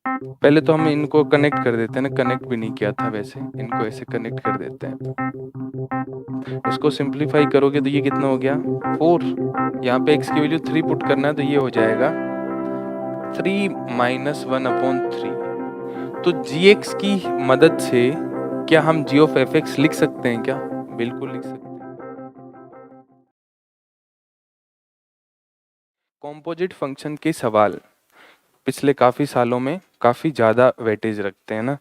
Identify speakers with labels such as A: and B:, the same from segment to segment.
A: पहले तो हम इनको कनेक्ट कर देते हैं ना, कनेक्ट भी नहीं किया था वैसे, इनको ऐसे कनेक्ट कर देते हैं। इसको सिंप्लीफाई करोगे तो ये कितना हो गया 4। यहाँ पे x की वैल्यू 3 पुट करना है तो ये हो जाएगा 3 माइनस 1/3। तो gx की मदद से क्या हम g ऑफ fx लिख सकते हैं क्या? बिल्कुल लिख सकते हैं। कॉम्पोजिट फंक्शन के सवाल पिछले काफी सालों में काफी ज्यादा वेटेज रखते हैं ना,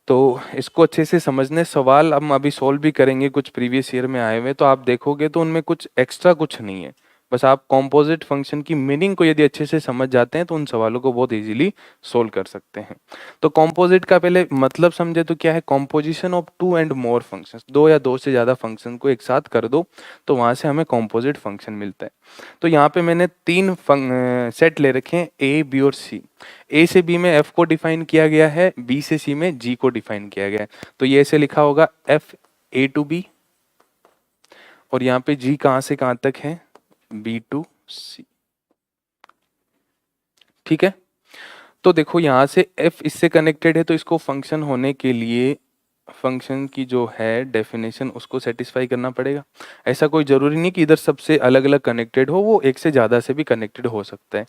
A: तो इसको अच्छे से समझने सवाल हम अभी सॉल्व भी करेंगे कुछ प्रीवियस ईयर में आए हुए, तो आप देखोगे तो उनमें कुछ एक्स्ट्रा कुछ नहीं है। बस आप कॉम्पोजिट फंक्शन की मीनिंग को यदि अच्छे से समझ जाते हैं तो उन सवालों को बहुत इजीली सोल्व कर सकते हैं। तो कॉम्पोजिट का पहले मतलब समझे तो क्या है, composition of 2 and more functions, 2 या 2 से ज्यादा फंक्शन को एक साथ कर दो तो वहां से हमें कॉम्पोजिट फंक्शन मिलता है। तो यहाँ पे मैंने 3 सेट ले रखे हैं, ए बी और सी। ए से बी में एफ को डिफाइन किया गया है, बी से सी में जी को डिफाइन किया गया है। तो ये ऐसे लिखा होगा एफ ए टू बी, और यहाँ पे जी कहां से कहां तक है, बी टू सी। ठीक है, तो देखो यहां से एफ इससे कनेक्टेड है तो इसको फंक्शन होने के लिए फंक्शन की जो है डेफिनेशन उसको सेटिस्फाई करना पड़ेगा। ऐसा कोई जरूरी नहीं कि इधर सबसे अलग अलग कनेक्टेड हो, वो एक से ज्यादा से भी कनेक्टेड हो सकता है।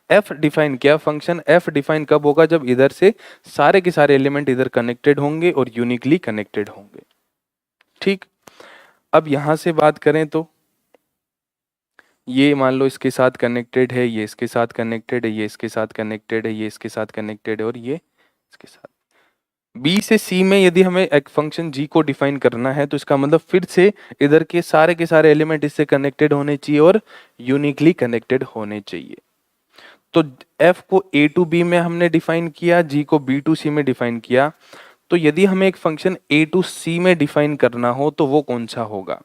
A: एफ डिफाइन किया फंक्शन, एफ डिफाइन कब होगा, जब इधर से सारे के सारे एलिमेंट इधर कनेक्टेड होंगे और यूनिकली कनेक्टेड होंगे। ठीक, अब यहां से बात करें तो ये मान लो इसके साथ कनेक्टेड है, ये इसके साथ कनेक्टेड है, ये इसके साथ कनेक्टेड है, ये इसके साथ कनेक्टेड है, और ये इसके साथ। बी से सी में यदि हमें एक फंक्शन जी को डिफाइन करना है तो इसका मतलब फिर से इधर के सारे एलिमेंट इससे कनेक्टेड होने चाहिए और यूनिकली कनेक्टेड होने चाहिए। तो एफ को ए टू बी में हमने डिफाइन किया, जी को बी टू सी में डिफाइन किया। तो यदि हमें एक फंक्शन ए टू सी में डिफाइन करना हो तो वो कौन सा होगा,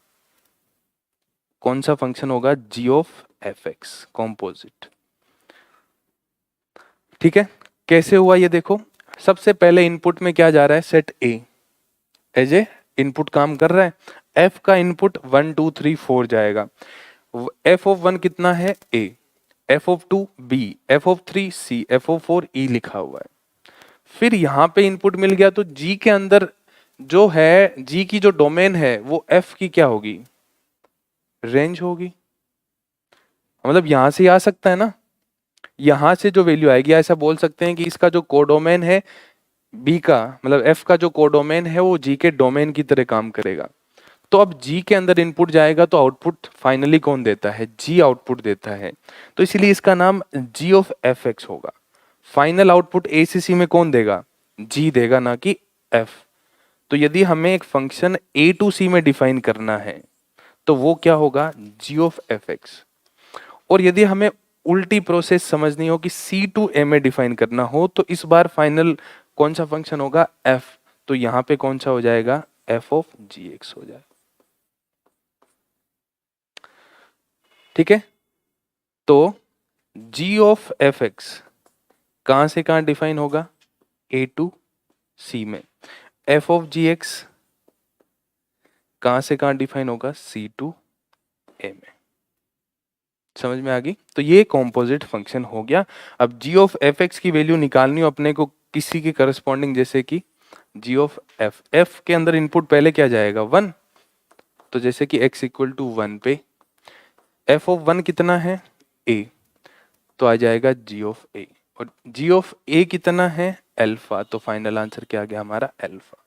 A: कौन सा फंक्शन होगा, जी ऑफ एफ एक्स कॉम्पोजिट। ठीक है, कैसे हुआ ये देखो। सबसे पहले इनपुट में क्या जा रहा है, set A as a input काम कर रहा है। एफ का इनपुट 1 2 3 4 जाएगा। एफ ऑफ 1 कितना है, A, F of 2 B, F of 3 C, F of 4 E लिखा हुआ है। फिर यहाँ पे इनपुट मिल गया तो जी के अंदर जो है, जी की जो डोमेन है वो एफ की क्या होगी, रेंज होगी। मतलब यहां से आ सकता है ना, यहां से जो वैल्यू आएगी, ऐसा बोल सकते हैं कि इसका जो कोडोमेन है बी का, मतलब एफ का जो कोडोमेन है वो जी के डोमेन की तरह काम करेगा। तो अब जी के अंदर इनपुट जाएगा तो आउटपुट फाइनली कौन देता है, जी आउटपुट देता है। तो इसीलिए इसका नाम जी ऑफ एफ एक्स होगा। फाइनल आउटपुट ए से सी में कौन देगा, जी देगा, ना कि एफ। तो यदि हमें एक फंक्शन ए टू सी में डिफाइन करना है तो वो क्या होगा, जी ऑफ एफ एक्स। और यदि हमें उल्टी प्रोसेस समझनी हो कि सी टू ए में डिफाइन करना हो तो इस बार फाइनल कौन सा फंक्शन होगा, एफ। तो यहां पे कौन सा हो जाएगा, एफ ऑफ जी एक्स हो जाएगा। ठीक है, तो जी ऑफ एफ एक्स कहां से कहां डिफाइन होगा, ए टू सी में। एफ ऑफ जी एक्स कहां से कहां डिफाइन होगा, सी टू ए में। समझ में आ गई। तो ये कॉम्पोजिट फंक्शन हो गया। अब जी ऑफ एफ एक्स की वैल्यू निकालनी हो अपने को किसी के करस्पॉन्डिंग, जैसे कि जी ऑफ एफ, एफ के अंदर इनपुट पहले क्या जाएगा, 1। तो जैसे कि x इक्वल टू 1 पे एफ ऑफ 1 कितना है, a, तो आ जाएगा जी ऑफ ए। और जी ऑफ ए कितना है, अल्फा। तो फाइनल आंसर क्या आ गया हमारा, अल्फा।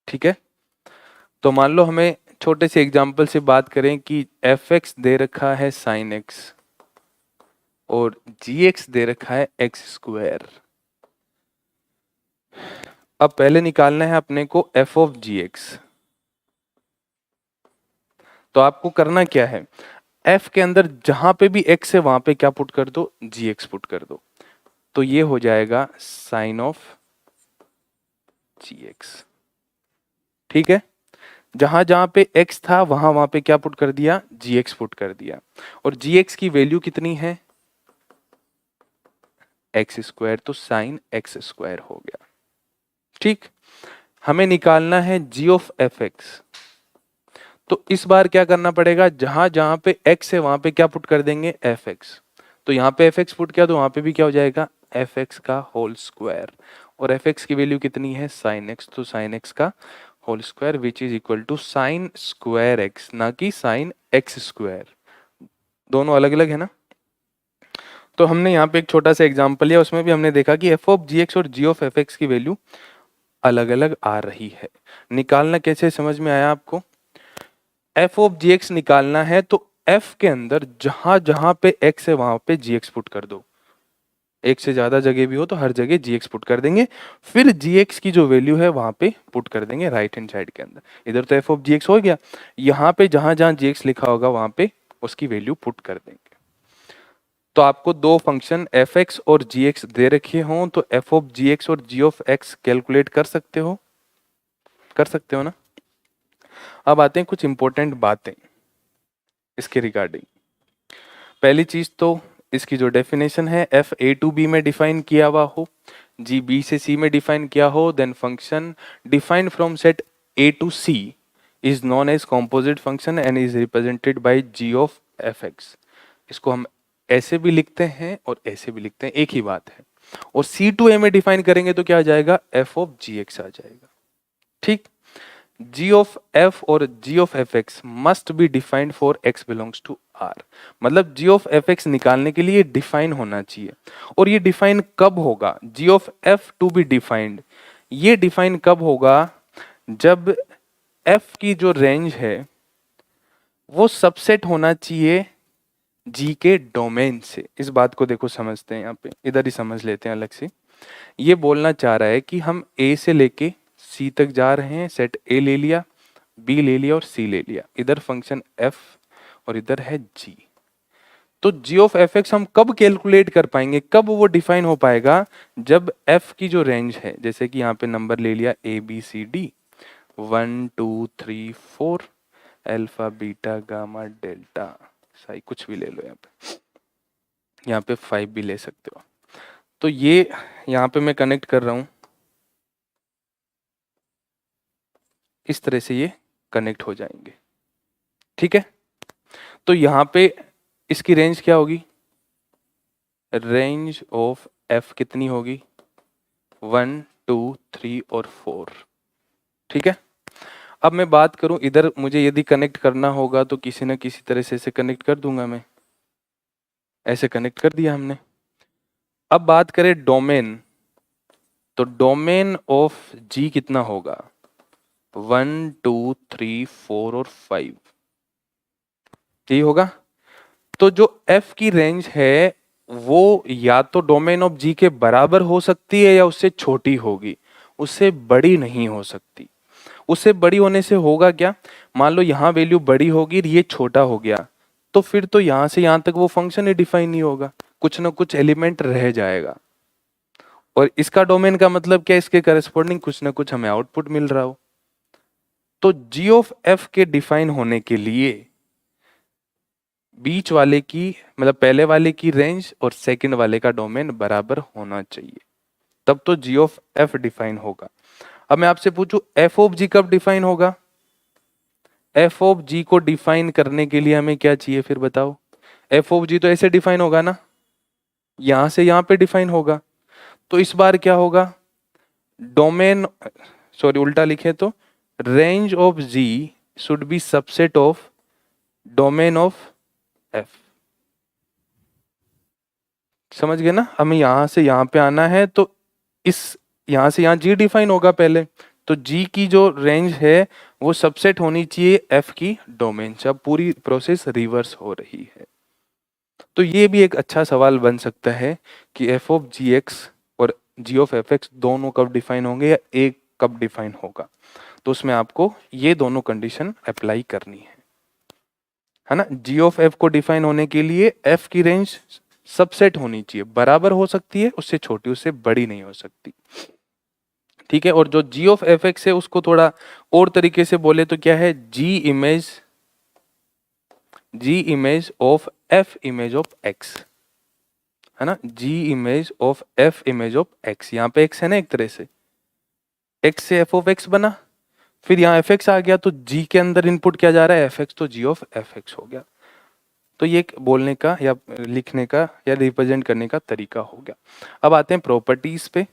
A: ठीक है, तो मान लो हमें छोटे से एग्जांपल से बात करें कि एफ एक्स दे रखा है साइन एक्स और जी एक्स दे रखा है एक्स स्क्वायर। अब पहले निकालना है अपने को एफ ऑफ जी एक्स। तो आपको करना क्या है, एफ के अंदर जहां पे भी एक्स है वहां पे क्या पुट कर दो, जी एक्स पुट कर दो। तो ये हो जाएगा साइन ऑफ जी एक्स। ठीक है, जहां जहां पे x था वहां वहां पे क्या पुट कर दिया, gx पुट कर दिया। और gx की वैल्यू कितनी है, एक्स स्क्वायर, तो साइन एक्स स्क्वायर हो गया। ठीक, हमें निकालना है g ऑफ एफ एक्स। तो इस बार क्या करना पड़ेगा, जहां जहां पे x है वहां पे क्या पुट कर देंगे, एफ एक्स। तो यहाँ पे एफ एक्स पुट किया तो वहाँ पे भी क्या हो जाएगा, एफ एक्स का होल स्क्वायर, और एफ एक्स की वैल्यू कितनी है, साइन एक्स, तो साइन एक्स का whole square which is equal to sine square x, ना कि साइन एक्स स्क्वायर, दोनों अलग अलग है ना। तो हमने यहाँ पे एक छोटा सा एग्जांपल लिया, उसमें भी हमने देखा कि एफ ऑफ जी एक्स और जी ऑफ एफ एक्स की वैल्यू अलग अलग आ रही है। निकालना कैसे, समझ में आया आपको? एफ ऑफ जी एक्स निकालना है तो एफ के अंदर जहां जहां पे एक्स है वहां पे जी एक्स पुट कर दो, एक से ज्यादा जगह भी हो तो हर जगह जी एक्स पुट कर देंगे, फिर जी एक्स की जो वैल्यू है वहां पे पुट कर देंगे राइट हैंड साइड के अंदर। इधर तो एफ ऑफ जी एक्स हो गया, यहाँ पे जहां जहां जी एक्स लिखा होगा वहां पे उसकी वैल्यू पुट कर देंगे। तो आपको दो फंक्शन एफ एक्स और जी एक्स दे रखे हों तो एफ ऑफ जी एक्स और जी ऑफ एक्स कैलकुलेट कर सकते हो, कर सकते हो ना। अब आते हैं कुछ इंपॉर्टेंट बातें इसके रिगार्डिंग। पहली चीज तो इसकी जो डेफिनेशन है, एफ ए टू बी में डिफाइन किया हुआ हो, जी बी से सी में डिफाइन किया हो, then function defined from set A to C is non as composite function and is represented by g of f x. इसको हम ऐसे भी लिखते हैं और ऐसे भी लिखते हैं, एक ही बात है। और सी टू ए में डिफाइन करेंगे तो क्या आ जाएगा, एफ ऑफ जी एक्स आ जाएगा। ठीक, g ऑफ f और g of fx must be defined for x belongs to r, मतलब g ऑफ fx निकालने के लिए डिफाइन होना चाहिए। और ये डिफाइन कब होगा, g of f to be defined, ये डिफाइन कब होगा, जब f की जो रेंज है वो सबसेट होना चाहिए g के डोमेन से। इस बात को देखो समझते हैं, यहाँ पे इधर ही समझ लेते हैं अलग से। ये बोलना चाह रहा है कि हम a से लेके सी तक जा रहे हैं, सेट ए ले लिया, बी ले लिया और सी ले लिया, इधर फंक्शन एफ और इधर है जी। तो जी ऑफ एफ एक्स हम कब कैलकुलेट कर पाएंगे, कब वो डिफाइन हो पाएगा, जब एफ की जो रेंज है, जैसे कि यहाँ पे नंबर ले लिया A B C D, 1 2 3 4, alpha beta gamma delta psi, कुछ भी ले लो, यहाँ पे 5 भी ले सकते हो। तो ये यहाँ पे मैं कनेक्ट कर रहा हूँ, इस तरह से ये कनेक्ट हो जाएंगे। ठीक है, तो यहां पे इसकी रेंज क्या होगी, रेंज ऑफ एफ कितनी होगी, 1 2 3 और 4। ठीक है, अब मैं बात करूं, इधर मुझे यदि कनेक्ट करना होगा तो किसी न किसी तरह से इसे कनेक्ट कर दूंगा मैं, ऐसे कनेक्ट कर दिया हमने। अब बात करें डोमेन, तो डोमेन ऑफ जी कितना होगा, 1 2 3 4 और 5, यही होगा। तो जो f की रेंज है वो या तो डोमेन ऑफ g के बराबर हो सकती है या उससे छोटी होगी, उससे बड़ी नहीं हो सकती। उससे बड़ी होने से होगा क्या, मान लो यहाँ वैल्यू बड़ी होगी और ये छोटा हो गया, तो फिर तो यहाँ से यहाँ तक वो फंक्शन ही डिफाइन नहीं होगा, कुछ ना कुछ एलिमेंट रह जाएगा। और इसका डोमेन का मतलब क्या, इसके करस्पॉन्डिंग कुछ ना कुछ हमें आउटपुट मिल रहा हो। तो g ऑफ f के डिफाइन होने के लिए बीच वाले की, मतलब पहले वाले की रेंज और सेकंड वाले का डोमेन बराबर होना चाहिए, तब तो g ऑफ f डिफाइन होगा। अब मैं आपसे पूछूं f ऑफ g कब डिफाइन होगा, f ऑफ g को डिफाइन करने के लिए हमें क्या चाहिए फिर बताओ, f ऑफ g तो ऐसे डिफाइन होगा ना, यहां से यहां पे डिफाइन होगा। तो इस बार क्या होगा, डोमेन, सॉरी उल्टा लिखे तो range of g should be subset of domain of f। समझ गए ना, हमें यहां से यहां पे आना है तो इस यहां से यहां g डिफाइन होगा पहले, तो g की जो रेंज है वो सबसेट होनी चाहिए f की डोमेन से। अब पूरी प्रोसेस रिवर्स हो रही है। तो ये भी एक अच्छा सवाल बन सकता है कि f ऑफ जी एक्स और g ऑफ एफ एक्स दोनों कब डिफाइन होंगे या एक कब डिफाइन होगा, तो उसमें आपको ये दोनों कंडीशन अप्लाई करनी है ना। g ऑफ f को डिफाइन होने के लिए f की रेंज सबसेट होनी चाहिए, बराबर हो सकती है, उससे छोटी उससे बड़ी नहीं हो सकती। ठीक है, और जो g ऑफ एफ एक्स है उसको थोड़ा और तरीके से बोले तो क्या है, g image of f image of x, है ना, g image of f image of x। यहाँ पे x है ना, एक तरह से x से f ऑफ x बना, फिर यहाँ एफ एक्स आ गया तो g के अंदर इनपुट क्या जा रहा है, एफ एक्स, तो g ऑफ एफ एक्स हो गया। तो ये एक बोलने का या लिखने का या रिप्रेजेंट करने का तरीका हो गया। अब आते हैं प्रॉपर्टीज पे।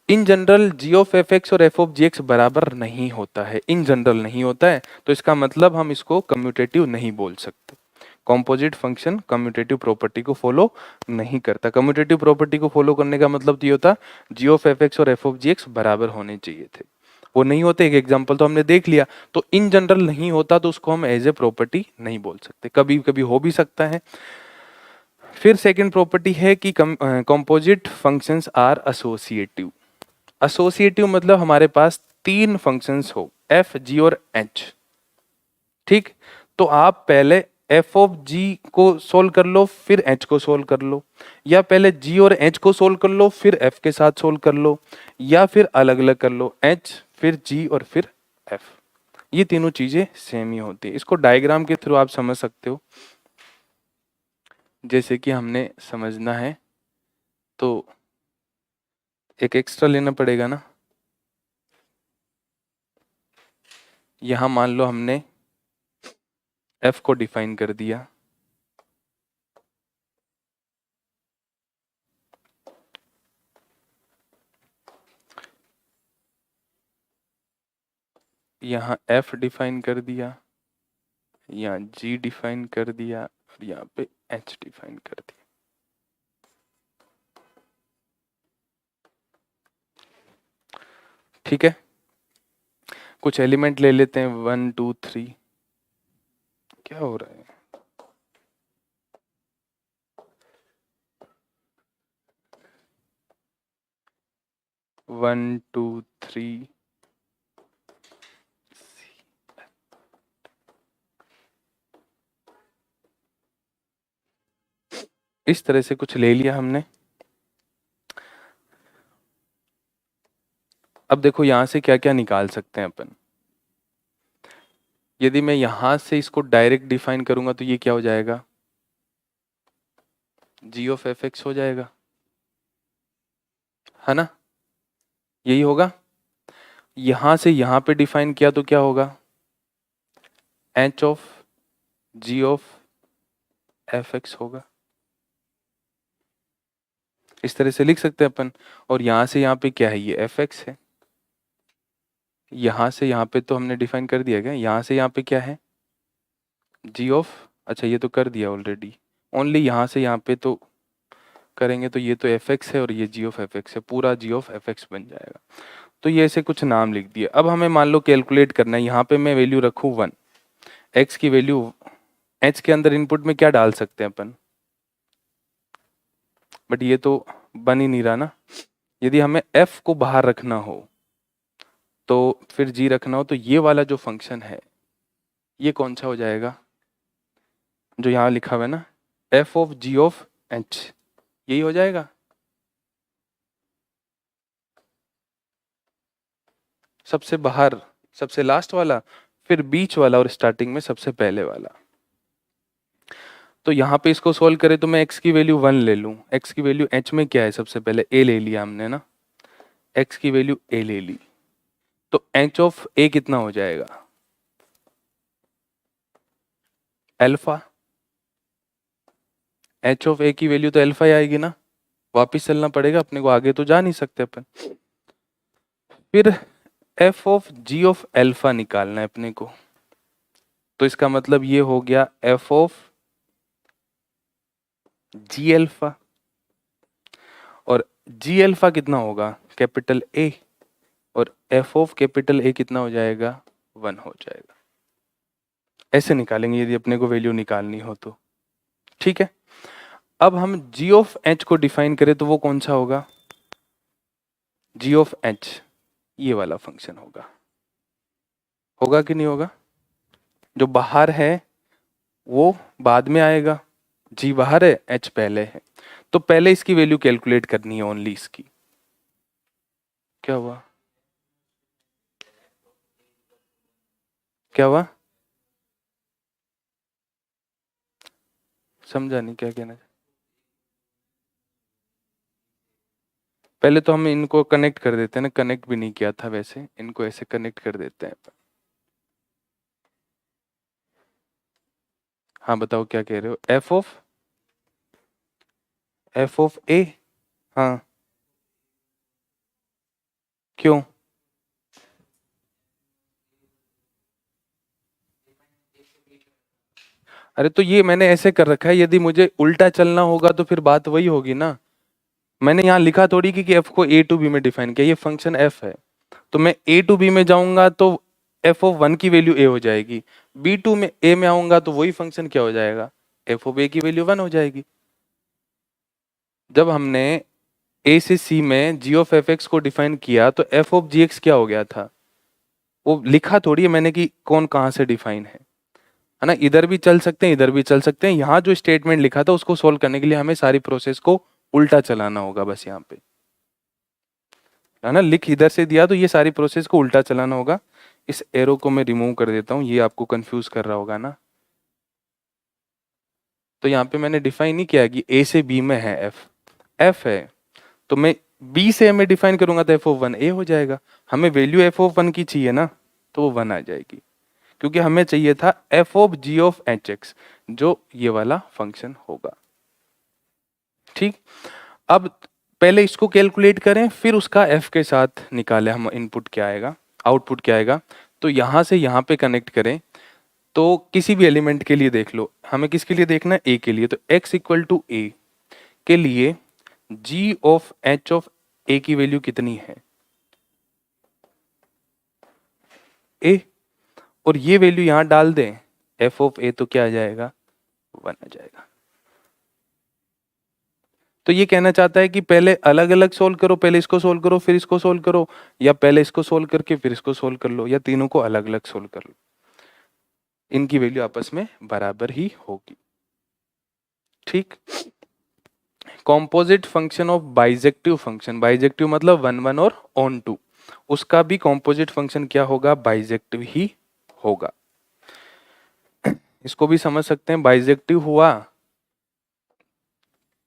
A: In general g of f x और एफ ऑफ जी एक्स बराबर नहीं होता है, इन जनरल नहीं होता है, तो इसका मतलब हम इसको कम्यूटेटिव नहीं बोल सकते। कॉम्पोजिट फंक्शन कम्यूटेटिव प्रॉपर्टी को फॉलो नहीं करता। कम्यूटेटिव प्रॉपर्टी को फॉलो करने का मतलब तो ये होता जी ऑफ एफ एक्स और एफ ऑफ जी एक्स बराबर होने चाहिए थे, वो नहीं होते। एक एग्जांपल तो हमने देख लिया। तो इन जनरल नहीं होता तो उसको हम एज ए प्रॉपर्टी नहीं बोल सकते, कभी कभी हो भी सकता है। फिर सेकंड प्रॉपर्टी है कि composite functions are associative. Associative मतलब हमारे पास तीन फंक्शंस हो, एफ जी और एच, ठीक। तो आप पहले एफ ऑफ जी को सोल्व कर लो, फिर एच को सोल्व कर लो, या पहले जी और एच को सोल्व कर लो फिर एफ के साथ सोल्व कर लो, या फिर अलग अलग कर लो, एच फिर जी और फिर एफ। ये तीनों चीजें सेम ही होती है। इसको डायग्राम के थ्रू आप समझ सकते हो। जैसे कि हमने समझना है तो एक एक्स्ट्रा लेना पड़ेगा ना। यहां मान लो हमने एफ को डिफाइन कर दिया, यहाँ एफ डिफाइन कर दिया, यहाँ जी डिफाइन कर दिया और यहाँ पे एच डिफाइन कर दिया। ठीक है, कुछ एलिमेंट ले लेते हैं, 1 2 3। क्या हो रहा है? 1 2 3 इस तरह से कुछ ले लिया हमने। अब देखो यहां से क्या क्या निकाल सकते हैं अपन। यदि मैं यहां से इसको डायरेक्ट डिफाइन करूंगा तो ये क्या हो जाएगा, जी ऑफ एफ एक्स हो जाएगा, है ना, यही होगा। यहां से यहां पे डिफाइन किया तो क्या होगा, h of g of f x होगा। इस तरह से लिख सकते हैं अपन। और यहां से यहां पे क्या है, ये एफ एक्स है। यहां से यहां पे तो हमने डिफाइन कर दिया क्या, यहां से यहां पे क्या है, जी ऑफ, अच्छा ये तो कर दिया ऑलरेडी। ओनली यहां से यहां पे तो करेंगे तो ये तो एफ एक्स है और ये जी ऑफ एफ एक्स है, पूरा जी ऑफ एफ एक्स बन जाएगा। तो ये ऐसे कुछ नाम लिख दिए। अब हमें मान लो कैलकुलेट करना है, यहाँ पे मैं वैल्यू रखूँ 1, एक्स की वैल्यू एच के अंदर इनपुट में क्या डाल सकते हैं अपन, बट ये तो बन ही नहीं रहा ना। यदि हमें एफ को बाहर रखना हो तो फिर जी रखना हो, तो ये वाला जो फंक्शन है ये कौन सा हो जाएगा, जो यहाँ लिखा हुआ है ना, f of g of h, यही हो जाएगा। सबसे बाहर सबसे लास्ट वाला, फिर बीच वाला और स्टार्टिंग में सबसे पहले वाला। तो यहाँ पे इसको सोल्व करें तो मैं x की वैल्यू 1 ले लूँ, x की वैल्यू h में क्या है, सबसे पहले a ले लिया हमने ना, x की वैल्यू a ले ली, तो h ऑफ a कितना हो जाएगा, अल्फा। h ऑफ a की वैल्यू तो अल्फा ही आएगी ना, वापिस चलना पड़ेगा अपने को, आगे तो जा नहीं सकते अपन। फिर f of g of alpha निकालना है अपने को, तो इसका मतलब ये हो गया f ऑफ g अल्फा, और g अल्फा कितना होगा, कैपिटल A, और f ऑफ कैपिटल A कितना हो जाएगा, 1 हो जाएगा। ऐसे निकालेंगे यदि अपने को वैल्यू निकालनी हो तो। ठीक है, अब हम g ऑफ h को डिफाइन करें तो वो कौन सा होगा, g ऑफ h, ये वाला फंक्शन होगा। होगा कि नहीं होगा, जो बाहर है वो बाद में आएगा, g बाहर है h पहले है, तो पहले इसकी वैल्यू कैलकुलेट करनी है, ओनली इसकी। क्या हुआ, क्या हुआ, समझा नहीं क्या कहना। पहले तो हम इनको कनेक्ट कर देते हैं ना, कनेक्ट भी नहीं किया था वैसे, इनको ऐसे कनेक्ट कर देते हैं। हाँ बताओ क्या कह रहे हो, एफ ऑफ ए। हाँ क्यों? अरे तो ये मैंने ऐसे कर रखा है, यदि मुझे उल्टा चलना होगा तो फिर बात वही होगी ना। मैंने यहाँ लिखा थोड़ी कि एफ को ए टू बी में डिफाइन किया, ये फंक्शन एफ है, तो मैं ए टू बी में जाऊंगा तो एफ ऑफ वन की वैल्यू ए हो जाएगी, बी टू में ए में आऊंगा तो वही फंक्शन क्या हो जाएगा, एफ ऑफ ए की वैल्यू वन हो जाएगी। जब हमने ए से सी में जी ऑफ एफ एक्स को डिफाइन किया तो एफ ऑफ जी एक्स क्या हो गया था, वो लिखा थोड़ी है मैंने कि कौन कहाँ से डिफाइन है ना, इधर भी चल सकते हैं इधर भी चल सकते हैं, यहाँ जो स्टेटमेंट लिखा था उसको सोल्व करने के लिए हमें सारी प्रोसेस को उल्टा चलाना होगा, बस यहाँ पे है ना, लिख इधर से दिया तो ये सारी प्रोसेस को उल्टा चलाना होगा। इस एरो को मैं रिमूव कर देता हूँ, ये आपको कंफ्यूज कर रहा होगा ना। तो यहाँ पे मैंने डिफाइन नहीं किया कि ए से बी में है एफ है, तो मैं बी से में डिफाइन करूंगा तो एफ ऑफ वन ए हो जाएगा। हमें वैल्यू एफ ऑफ वन की चाहिए ना, तो वो वन आ जाएगी, क्योंकि हमें चाहिए था f of g of h x, जो ये वाला फंक्शन होगा। ठीक, अब पहले इसको कैलकुलेट करें फिर उसका एफ के साथ निकालें हम इनपुट क्या आएगा, आउटपुट क्या आएगा। तो यहां से यहां पे कनेक्ट करें, तो किसी भी एलिमेंट के लिए देख लो, हमें किसके लिए देखना है, ए के लिए, तो x इक्वल टू ए के लिए g of h of a की वैल्यू कितनी है, a, और ये वैल्यू यहां डाल दें f ऑफ a, तो क्या आ जाएगा, वन आ जाएगा। तो ये कहना चाहता है कि पहले अलग अलग सोल्व करो, पहले इसको सोल्व करो फिर इसको सोल्व करो, या पहले इसको सोल्व करके फिर इसको सोल्व कर लो, या तीनों को अलग अलग सोल्व कर लो, इनकी वैल्यू आपस में बराबर ही होगी। ठीक, composite function of bijective function, bijective मतलब वन वन और ऑन टू, उसका भी कॉम्पोजिट फंक्शन क्या होगा, बाइजेक्टिव ही होगा। इसको भी समझ सकते हैं, बाइजेक्टिव हुआ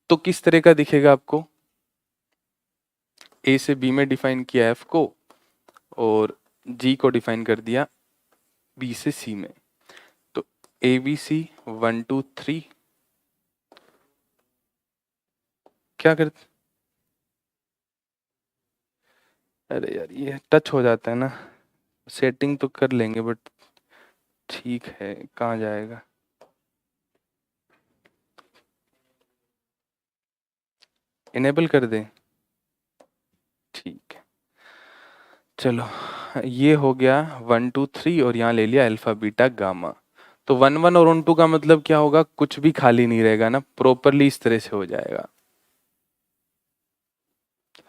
A: तो किस तरह का दिखेगा आपको, ए से बी में डिफाइन किया एफ को और जी को डिफाइन कर दिया बी से सी में, तो ए बी सी 1 2 3 क्या करते, अरे यार ये टच हो जाता है ना, सेटिंग तो कर लेंगे बट ठीक है कहाँ जाएगा, इनेबल कर दें, ठीक है चलो, ये हो गया 1 2 3 और यहाँ ले लिया अल्फा बीटा गामा। तो 1 1 और 1 2 का मतलब क्या होगा, कुछ भी खाली नहीं रहेगा ना, प्रॉपरली इस तरह से हो जाएगा,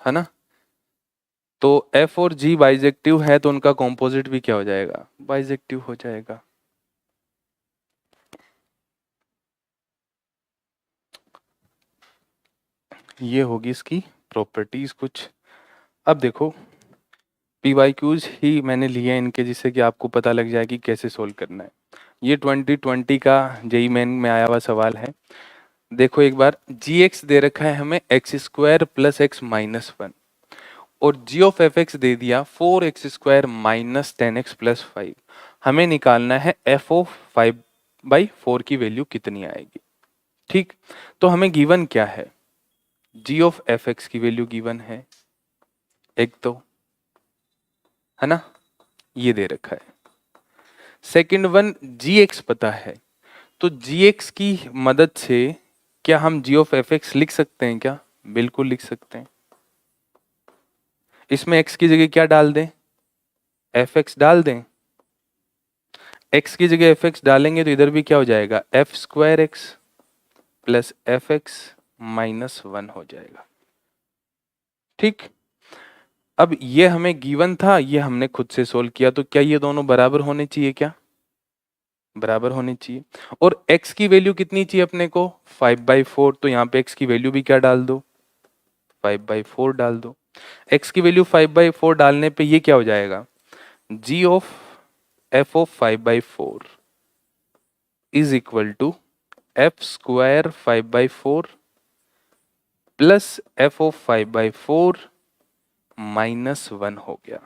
A: है ना। तो एफ और जी बाइजेक्टिव है तो उनका कॉम्पोजिट भी क्या हो जाएगा, बाइजेक्टिव हो जाएगा। ये होगी इसकी प्रॉपर्टीज कुछ। अब देखो पी वाई क्यूज ही मैंने लिए इनके, जिससे कि आपको पता लग जाए कि कैसे सोल्व करना है। ये 2020 का जेई मेन में आया हुआ सवाल है। देखो एक बार, जी एक्स दे रखा है हमें x square plus x minus one, और जी ऑफ एफ एक्स दे दिया 4x² माइनस 10x प्लस 5। हमें निकालना है एफ ऑफ 5/4 की वैल्यू कितनी आएगी। ठीक, तो हमें गिवन क्या है, जी ऑफ एफ एक्स की वैल्यू गिवन है एक, तो है ना, ये दे रखा है। सेकंड वन जी एक्स पता है, तो जी एक्स की मदद से क्या हम जी ऑफ एफ एक्स लिख सकते हैं क्या, बिल्कुल लिख सकते हैं। इसमें x की जगह क्या डाल दें, एफ एक्स डाल दें, x की जगह एफ एक्स डालेंगे तो इधर भी क्या हो जाएगा, F square x plus F x minus one हो जाएगा। ठीक, अब ये हमें गिवन था, ये हमने खुद से सोल्व किया, तो क्या ये दोनों बराबर होने चाहिए क्या, बराबर होने चाहिए। और x की वैल्यू कितनी चाहिए अपने को, 5/4, तो यहाँ पे x की वैल्यू भी क्या डाल दो, 5/4 डाल दो। x की वैल्यू 5/4 डालने पे ये क्या हो जाएगा, g of f of 5/4 is equal to f square 5/4 plus f of 5/4 minus one हो गया।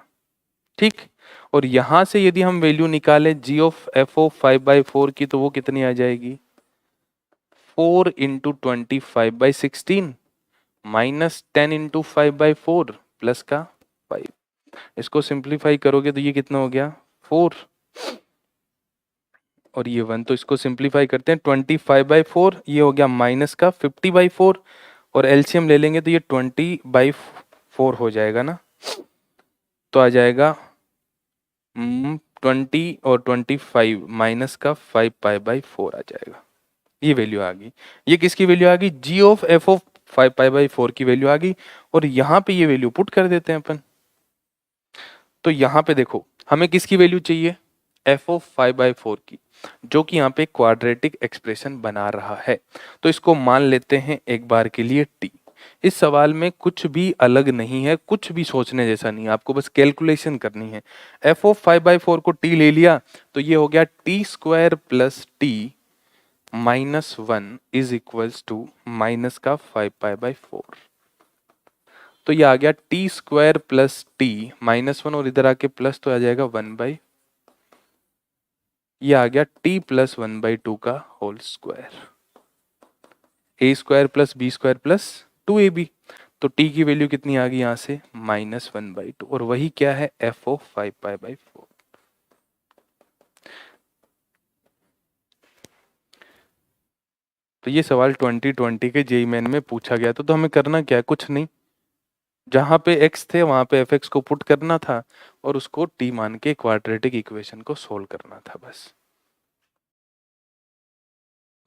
A: ठीक, और यहां से यदि हम वैल्यू निकालें जी ऑफ एफ ऑफ 5/4 की, तो वो कितनी आ जाएगी, 4 इंटू 25/16 माइनस 10 इंटू 5/4 प्लस का 5। इसको सिंप्लीफाई करोगे तो ये कितना हो गया 4 और ये 1, तो इसको सिंप्लीफाई करते हैं 25/4, ये हो गया माइनस का 50/4 और एलसीएम ले लेंगे तो ये 20/4 हो जाएगा ना, तो आ जाएगा 20 और 25 माइनस का 5π/4 आ जाएगा। ये वैल्यू आ गई। ये किसकी वैल्यू आ गई, जी ऑफ एफ ऑफ 5π/4 की वैल्यू आ गई। और यहाँ पे ये वैल्यू पुट कर देते हैं अपन। तो यहाँ पे देखो हमें किसकी वैल्यू चाहिए, एफ ऑफ 5/4 की, जो कि यहाँ पे क्वाड्रेटिक एक्सप्रेशन बना रहा है। तो इसको मान लेते हैं एक बार के लिए टी। इस सवाल में कुछ भी अलग नहीं है, कुछ भी सोचने जैसा नहीं है, आपको बस कैलकुलेशन करनी है। एफ ऑफ 5/4 को टी ले लिया तो ये हो गया t² plus t -1 is equals to minus का 5π/4। तो ये आ गया t² प्लस टी -1 और इधर आके प्लस तो आ जाएगा 1/, ये आ गया t प्लस 1/2 का whole square, a² plus b² plus 2ab। तो t की वैल्यू कितनी आ गई यहाँ से -1/2 और वही क्या है f ऑफ 5π/4। तो ये सवाल 2020 के जेईई मेन में पूछा गया था। तो हमें करना क्या है, कुछ नहीं, जहां पे x थे वहां पे fx को पुट करना था और उसको t मान के क्वाड्रेटिक इक्वेशन को सोल्व करना था बस।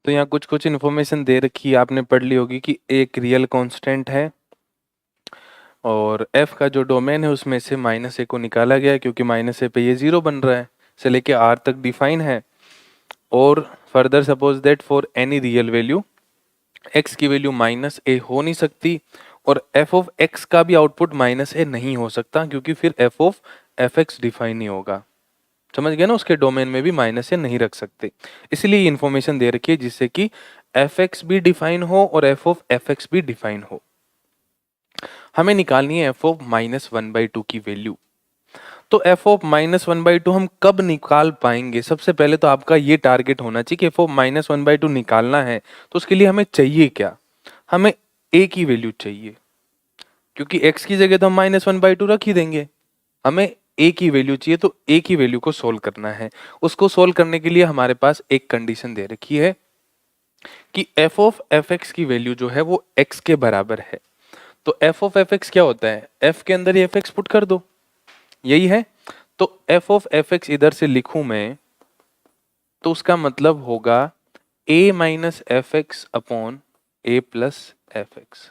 A: तो यहाँ कुछ कुछ इन्फॉर्मेशन दे रखी है, आपने पढ़ ली होगी कि एक रियल कांस्टेंट है और f का जो डोमेन है उसमें से -a को निकाला गया है, क्योंकि -a पे ये 0 बन रहा है, से लेके r तक डिफाइन है। और further suppose that for any real value x की वैल्यू -a हो नहीं सकती और f ऑफ x का भी आउटपुट -a नहीं हो सकता, क्योंकि फिर f ऑफ fx डिफाइन नहीं होगा। समझ गए ना, उसके डोमेन में भी -a नहीं रख सकते। इसलिए इंफॉर्मेशन दे रखी है जिससे कि fx भी डिफाइन हो और f ऑफ fx भी डिफाइन हो। हमें निकालनी है f ऑफ -1/2 की वैल्यू। तो f ऑफ -1/2 हम कब निकाल पाएंगे, सबसे पहले तो आपका ये टारगेट होना चाहिए कि f ऑफ -1/2 निकालना है। तो उसके लिए हमें चाहिए क्या, हमें a की वैल्यू चाहिए, क्योंकि x की जगह तो हम -1/2 रख ही देंगे। हमें a की वैल्यू चाहिए, तो a की वैल्यू को सोल्व करना है। उसको सोल्व करने के लिए हमारे पास एक कंडीशन दे रखी है कि f ऑफ fx की वैल्यू जो है वो x के बराबर है। तो f ऑफ fx क्या होता है, f के अंदर ही fx पुट कर दो, यही है। तो f ऑफ fx इधर से लिखूं मैं तो उसका मतलब होगा a minus fx upon a plus fx।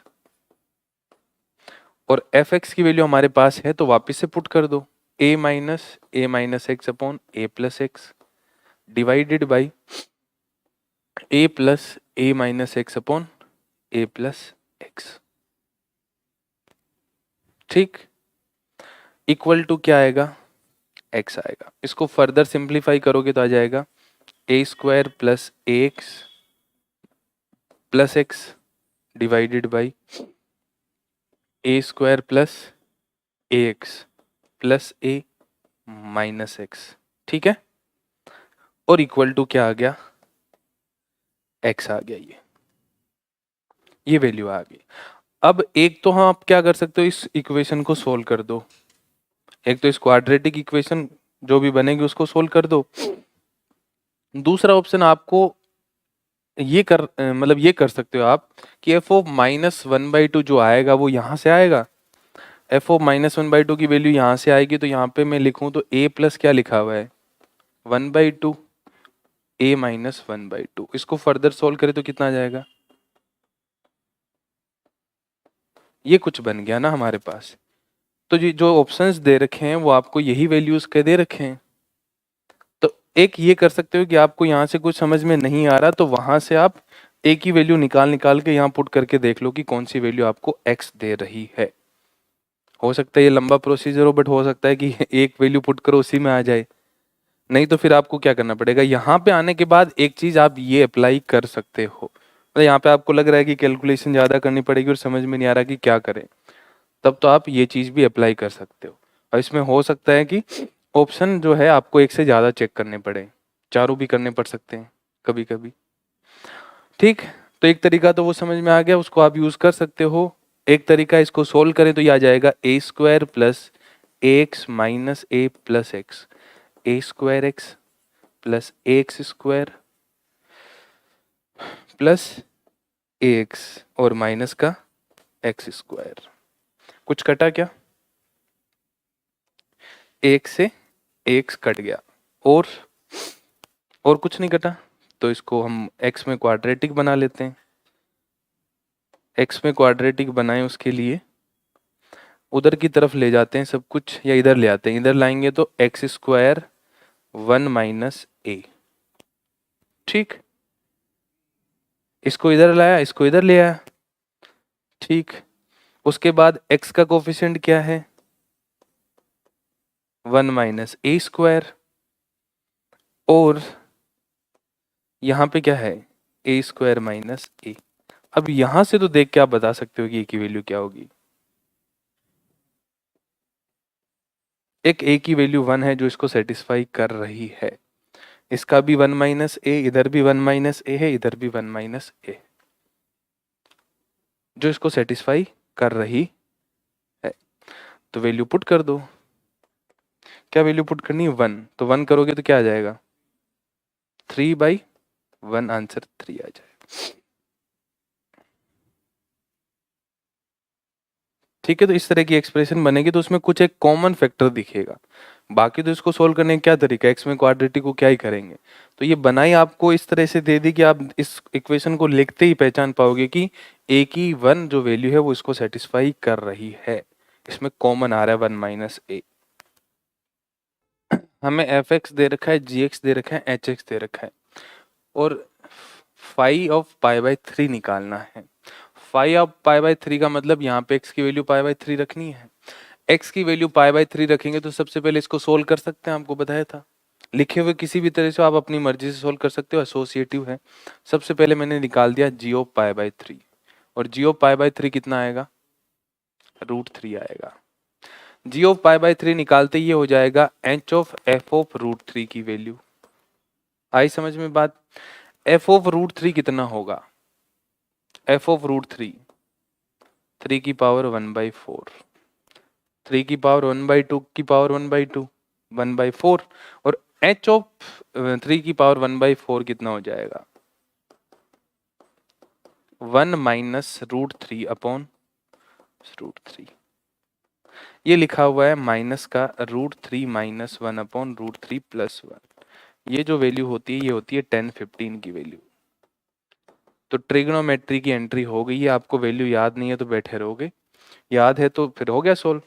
A: और fx की वैल्यू हमारे पास है तो वापस से पुट कर दो, a minus x upon a plus x divided by a plus a minus x upon a plus x। ठीक, इक्वल टू क्या आएगा, x आएगा। इसको फर्दर सिंप्लीफाई करोगे तो आ जाएगा a² plus ax plus x divided by a² plus ax plus a minus x। ठीक है, और इक्वल टू क्या आ गया, x आ गया। ये वैल्यू आ गई। अब एक तो हम आप क्या कर सकते हो, इस इक्वेशन को सोल्व कर दो। एक तो इस क्वाड्रेटिक इक्वेशन जो भी बनेगी उसको सोल्व कर दो। दूसरा ऑप्शन आपको ये कर सकते हो आप कि f ऑफ -1/2 जो आएगा वो यहाँ से आएगा। f ऑफ -1/2 की वैल्यू यहाँ से आएगी, तो यहाँ पे मैं लिखूं तो a प्लस क्या लिखा हुआ है 1/2 a माइनस 1/2। इसको फर्दर सोल्व करें तो कितना आ जाएगा, ये कुछ बन गया ना हमारे पास। तो जो ऑप्शंस दे रखे हैं वो आपको यही वैल्यूज के दे रखे हैं। तो एक ये कर सकते हो कि आपको यहाँ से कुछ समझ में नहीं आ रहा तो वहां से आप a की वैल्यू निकाल के यहाँ पुट करके देख लो कि कौन सी वैल्यू आपको x दे रही है। हो सकता है ये लंबा प्रोसीजर हो, बट हो सकता है कि एक वैल्यू पुट करो उसी में आ जाए। नहीं तो फिर आपको क्या करना पड़ेगा, यहाँ पे आने के बाद एक चीज आप ये अप्लाई कर सकते हो। मतलब यहाँ पे आपको लग रहा है कि कैलकुलेशन ज्यादा करनी पड़ेगी और समझ में नहीं आ रहा कि क्या करें, तब तो आप ये चीज भी अप्लाई कर सकते हो। और इसमें हो सकता है कि ऑप्शन जो है आपको एक से ज्यादा चेक करने पड़े, चारों भी करने पड़ सकते हैं कभी कभी। ठीक, तो एक तरीका तो वो समझ में आ गया, उसको आप यूज कर सकते हो। एक तरीका इसको सोल्व करें तो ये आ जाएगा ए स्क्वायर प्लस ए एक्स माइनस ए प्लस एक्स, ए स्क्वायर एक्स प्लस ए एक्स स्क्वायर प्लस ए एक्स और माइनस का एक्स स्क्वायर। कुछ कटा क्या? एक से एक्स कट गया और कुछ नहीं कटा, तो इसको हम x में क्वाड्रेटिक बना लेते हैं। x में क्वाड्रेटिक बनाएं उसके लिए उधर की तरफ ले जाते हैं सब कुछ, या इधर ले आते हैं, इधर लाएंगे तो एक्स स्क्वायर 1 माइनस ए। ठीक, इसको इधर लाया, इसको इधर ले आया। ठीक, उसके बाद x का कोफिशिएंट क्या है? 1 माइनस ए स्क्वायर, और यहाँ पे क्या है? ए स्क्वायर माइनस ए। अब यहां से तो देख के आप बता सकते हो कि ए की वैल्यू क्या होगी। एक ए की वैल्यू 1 है जो इसको सेटिस्फाई कर रही है, इसका भी 1 माइनस ए, इधर भी 1 माइनस ए है, इधर भी 1 माइनस ए, जो इसको सेटिस्फाई कर रही है। तो वैल्यू पुट कर दो। क्या वैल्यू पुट करनी है? 1। तो 1 करोगे तो क्या आ जाएगा? 3/1, आंसर 3 आ जाएगा। ठीक है, तो इस तरह की एक्सप्रेशन बनेगी तो उसमें कुछ एक कॉमन फैक्टर दिखेगा। बाकी तो इसको सोल्व करने का क्या तरीका है, एक्स में क्वाड्रेटिक को क्या ही करेंगे। तो ये बनाई आपको इस तरह से दे दी कि आप इस इक्वेशन को लिखते ही पहचान पाओगे कि ए की 1 जो वैल्यू है वो इसको सेटिस्फाई कर रही है। इसमें कॉमन आ रहा है 1 माइनस ए। हमें एफ एक्स दे रखा है, जी एक्स दे रखा है, एच एक्स दे रखा है, और फाई ऑफ पाई बाई 3 निकालना है। फाई ऑफ पाई बाई 3 का मतलब यहाँ पे x की वैल्यू पाई बाई 3 रखनी है। x की वैल्यू पाई बाई 3 रखेंगे तो सबसे पहले इसको सोल्व कर सकते हैं, आपको बताया था। लिखे हुए किसी भी तरह से आप अपनी मर्जी से सोल्व कर सकते हो, एसोसिएटिव है। सबसे पहले मैंने निकाल दिया जी ऑफ पाई बाई 3, और जी ऑफ पाई बाई 3 कितना आएगा? √3 आएगा। जी ऑफ पाई बाई 3 निकालते ये हो जाएगा एच ऑफ एफ ऑफ √3 की वैल्यू। आई समझ में बात? एफ ऑफ √3 कितना होगा? एफ ऑफ √3 3 की पावर 1/4, 3 की पावर 1/2 की पावर 1/2, 1/4, और एच ऑफ 3 की पावर 1/4 कितना हो जाएगा? 1 माइनस √3 अपॉन √3। ये लिखा हुआ है माइनस का √3 माइनस 1 अपॉन √3 प्लस 1। ये जो वैल्यू होती है ये होती है 10, 15 की वैल्यू। तो ट्रिग्नोमेट्री की एंट्री हो गई है। आपको वैल्यू याद नहीं है तो बैठे रहोगे, याद है तो फिर हो गया सोल्व।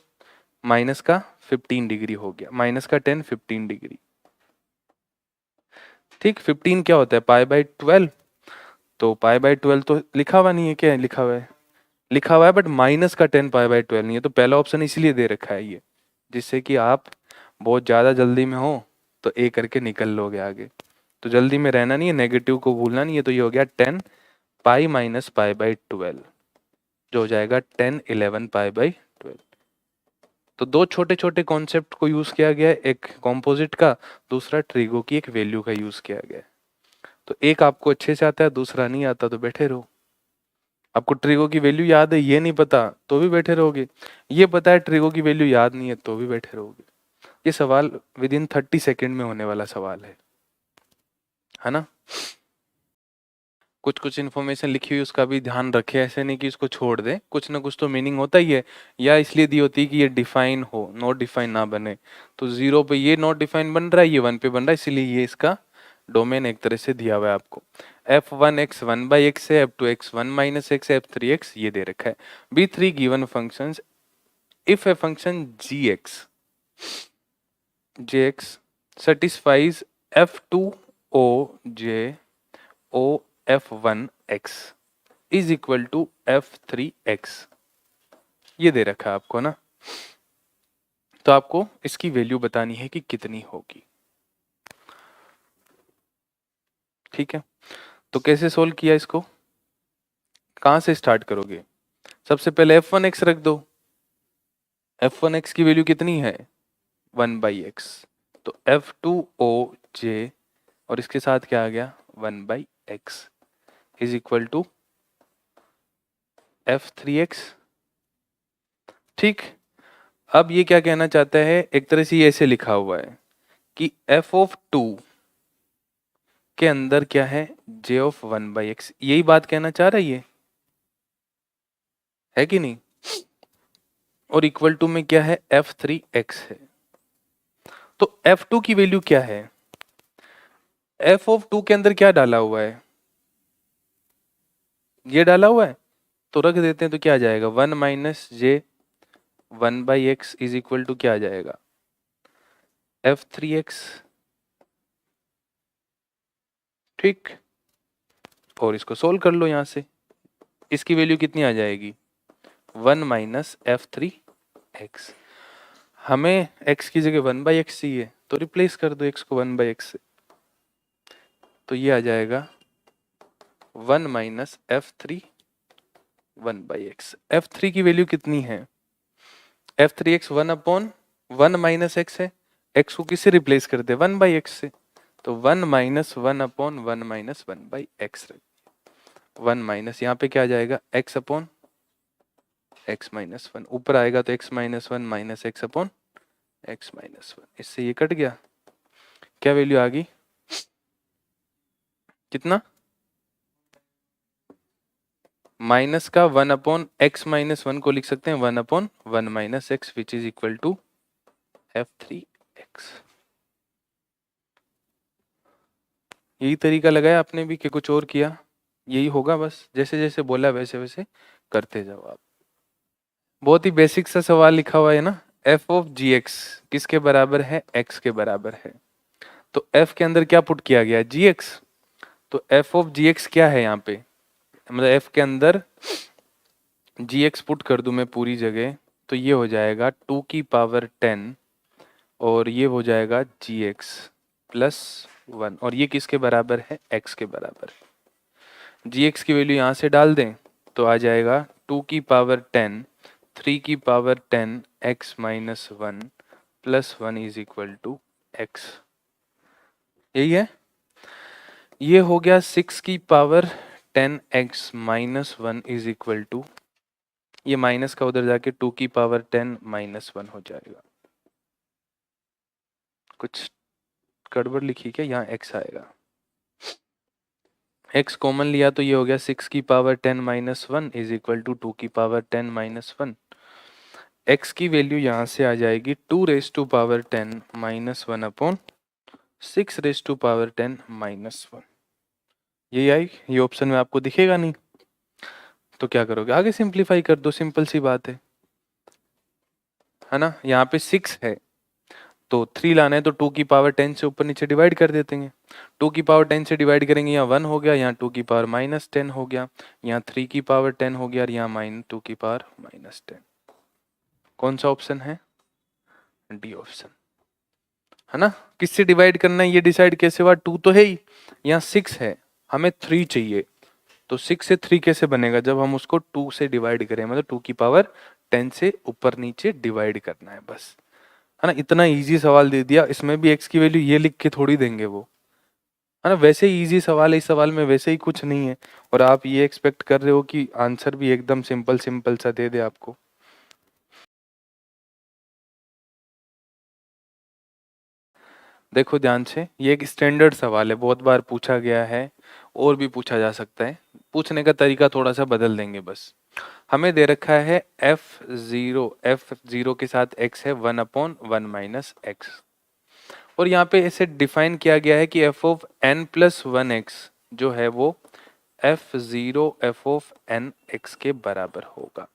A: माइनस का 15 डिग्री हो गया, माइनस का 10, 15 डिग्री। ठीक, 15 क्या होता है? Pi by 12। तो पाई बाई 12 तो लिखा हुआ नहीं है, क्या लिखा हुआ है? लिखा हुआ है, बट माइनस का 10 पाई बाई 12 नहीं है। तो पहला ऑप्शन इसलिए दे रखा है ये, जिससे कि आप बहुत ज़्यादा जल्दी में हो तो ए करके निकल लोगे आगे। तो जल्दी में रहना नहीं है, नेगेटिव को भूलना नहीं है। तो ये हो गया 10 पाई माइनस पाई बाई 12, जो हो जाएगा 10, 11 पाई बाई 12। तो दो छोटे छोटे कॉन्सेप्ट को यूज किया गया है, एक कॉम्पोजिट का, दूसरा ट्रिगो की एक वैल्यू का यूज किया गया है। तो एक आपको अच्छे से आता है, दूसरा नहीं आता तो बैठे रहो। आपको ट्रिगो की वैल्यू याद है, ये नहीं पता तो भी बैठे रहोगे। ये पता है ट्रिगो की वैल्यू याद नहीं है तो भी बैठे रहोगे। ये सवाल विद इन 30 सेकेंड में होने वाला सवाल है ना। कुछ कुछ इन्फॉर्मेशन लिखी हुई उसका भी ध्यान रखे, ऐसे नहीं कि इसको छोड़ दे, कुछ ना कुछ तो मीनिंग होता ही है। या इसलिए दी होती है कि ये डिफाइन हो, नॉट डिफाइन ना बने। तो 0 पे ये नॉट डिफाइन बन रहा है, ये 1 पे बन रहा है, इसीलिए ये इसका डोमेन एक तरह से दिया हुआ है आपको। f1x 1/x है, f2x 1 माइनस x है, f3x ये दे रखा है। b3 given functions, if a function jx satisfies f2o f1x is equal to f3x, ये दे रखा है आपको ना। तो आपको इसकी वैल्यू बतानी है कि कितनी होगी। ठीक है, तो कैसे सोल्व किया इसको, कहां से स्टार्ट करोगे? सबसे पहले f1x रख दो। f1x की वैल्यू कितनी है? 1/x। तो f2oj और इसके साथ क्या आ गया? 1/x is equal to f3x। ठीक, अब ये क्या कहना चाहता है, एक तरह से ये ऐसे लिखा हुआ है कि f ऑफ 2 के अंदर क्या है, j ऑफ 1/x, यही बात कहना चाह रहा है ये, है कि नहीं। और इक्वल टू में क्या है, f3x है। तो f2 की वैल्यू क्या है, f ऑफ 2 के अंदर क्या डाला हुआ है, ये डाला हुआ है, तो रख देते हैं, तो क्या आ जाएगा, 1 minus j 1/x is equal to क्या आ जाएगा, f3x। ठीक, और इसको सोल्व कर लो यहां से, इसकी वैल्यू कितनी आ जाएगी, 1 माइनस f3x। हमें x की जगह 1/x चाहिए, तो रिप्लेस कर दो x को 1/x से, तो ये आ जाएगा 1 माइनस f3 1/x। f3 की वैल्यू कितनी है, f3x 1/1 माइनस x है, x को किससे रिप्लेस कर दे, 1/x से, तो 1 माइनस 1/1 माइनस 1/x, 1 माइनस यहाँ पे क्या आ जाएगा, x अपॉन x माइनस 1, ऊपर आएगा तो x minus 1 minus x upon x minus 1, इससे ये कट गया, क्या वैल्यू आ गई, कितना, माइनस का 1/x-1 को लिख सकते हैं 1/1 minus x which is equal to f3x। यही तरीका लगाया आपने भी कि कुछ और किया, यही होगा, बस जैसे जैसे बोला वैसे वैसे करते जाओ आप। बहुत ही बेसिक सा सवाल लिखा हुआ है ना, f ऑफ gx किसके बराबर है, x के बराबर है, तो f के अंदर क्या पुट किया गया, gx, तो f ऑफ gx क्या है यहाँ पे, मतलब f के अंदर gx पुट कर दूं मैं पूरी जगह, तो ये हो जाएगा 2 की पावर 10 और ये हो जाएगा gx प्लस 1, और ये किसके बराबर है, x के बराबर। gx की वैल्यू यहाँ से डाल दें तो आ जाएगा 2 की पावर 10 3 की power 10 x minus 1 plus 1 is equal to x, यही है। ये हो गया 6 की power 10x minus 1 is equal to, ये माइनस का उधर जाके 2 की पावर 10 माइनस 1 हो जाएगा। कुछ गड़बड़ लिखी क्या, यहाँ x आएगा, x कॉमन लिया तो ये हो गया 6 की power 10 minus 1 is equal to 2 की पावर 10 माइनस 1। x की वैल्यू यहाँ से आ जाएगी 2 raise to power 10 minus 1 upon 6 raise to power 10 minus 1, यही आई, ये ऑप्शन में आपको दिखेगा नहीं, तो क्या करोगे, आगे सिंप्लीफाई कर दो, सिंपल सी बात है ना। यहाँ पे 6 है तो 3 लाना है, तो 2 की पावर 10 से ऊपर नीचे डिवाइड कर देते हैं, 2 की पावर 10 से डिवाइड करेंगे, यहाँ 1 हो गया, यहाँ 2 की पावर माइनस 10 हो गया, यहाँ 3 की पावर 10 हो गया, और यहाँ -2 की पावर माइनस 10। कौन सा ऑप्शन है, डी ऑप्शन, है ना। किससे डिवाइड करना है ये डिसाइड कैसे हुआ, 2 तो है ही, यहाँ 6 है, हमें 3 चाहिए, तो 6 से 3 कैसे बनेगा, जब हम उसको 2 से डिवाइड करें, मतलब 2 की पावर 10 से ऊपर नीचे डिवाइड करना है बस, है ना। इतना इजी सवाल दे दिया, इसमें भी x की वैल्यू ये लिख के थोड़ी देंगे वो, है ना। वैसे ही इजी सवाल है, इस सवाल में वैसे ही कुछ नहीं है, और आप ये एक्सपेक्ट कर रहे हो कि आंसर भी एकदम सिंपल सिंपल सा दे दे आपको। देखो ध्यान से, ये एक स्टैंडर्ड सवाल है, बहुत बार पूछा गया है, और भी पूछा जा सकता है, पूछने का तरीका थोड़ा सा बदल देंगे बस। हमें दे रखा है f0 के साथ x है 1/1 माइनस x, और यहाँ पे इसे डिफाइन किया गया है कि f of n plus 1x जो है वो f0 f of n x के बराबर होगा,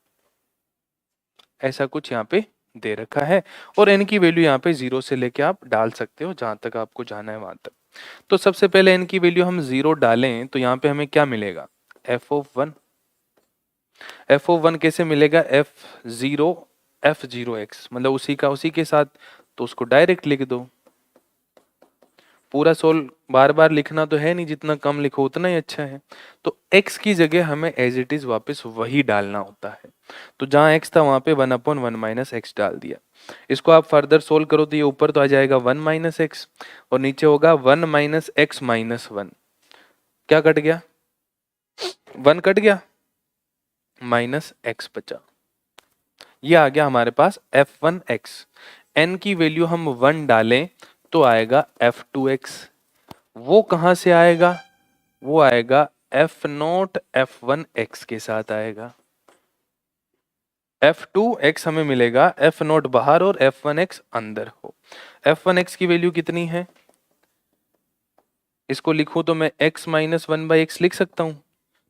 A: ऐसा कुछ यहाँ पे दे रखा है, और n की वैल्यू यहाँ पे 0 से लेके आप डाल सकते हो जहां तक आपको जाना है वहां तक। तो सबसे पहले n की वैल्यू हम 0 डालें तो यहाँ पे हमें क्या मिलेगा, f ऑफ 1, f ऑफ 1 कैसे मिलेगा, f0x, मतलब उसी के साथ, तो उसको डायरेक्ट लिख दो, पूरा सोल्व बार बार लिखना तो है नहीं, जितना कम लिखो उतना ही अच्छा है। तो x की जगह हमें एज इट इज वापस वही डालना होता है, तो जहां x था वहां पे 1/1 माइनस x डाल दिया। इसको आप फर्दर सोल्व करो तो ये ऊपर तो आ जाएगा 1 माइनस एक्स, और नीचे होगा 1 माइनस एक्स माइनस 1, क्या कट गया, 1 कट गया, माइनस एक्स बचा। ये आ गया हमारे पास f1x। n की वैल्यू हम 1 डालें तो आएगा f2x। वो कहां से आएगा? वो आएगा f0 f1x के साथ आएगा। f2x हमें मिलेगा, f0 बाहर और f1x अंदर हो। f1x की वैल्यू कितनी है? इसको लिखूं तो मैं x माइनस 1/x लिख सकता हूं।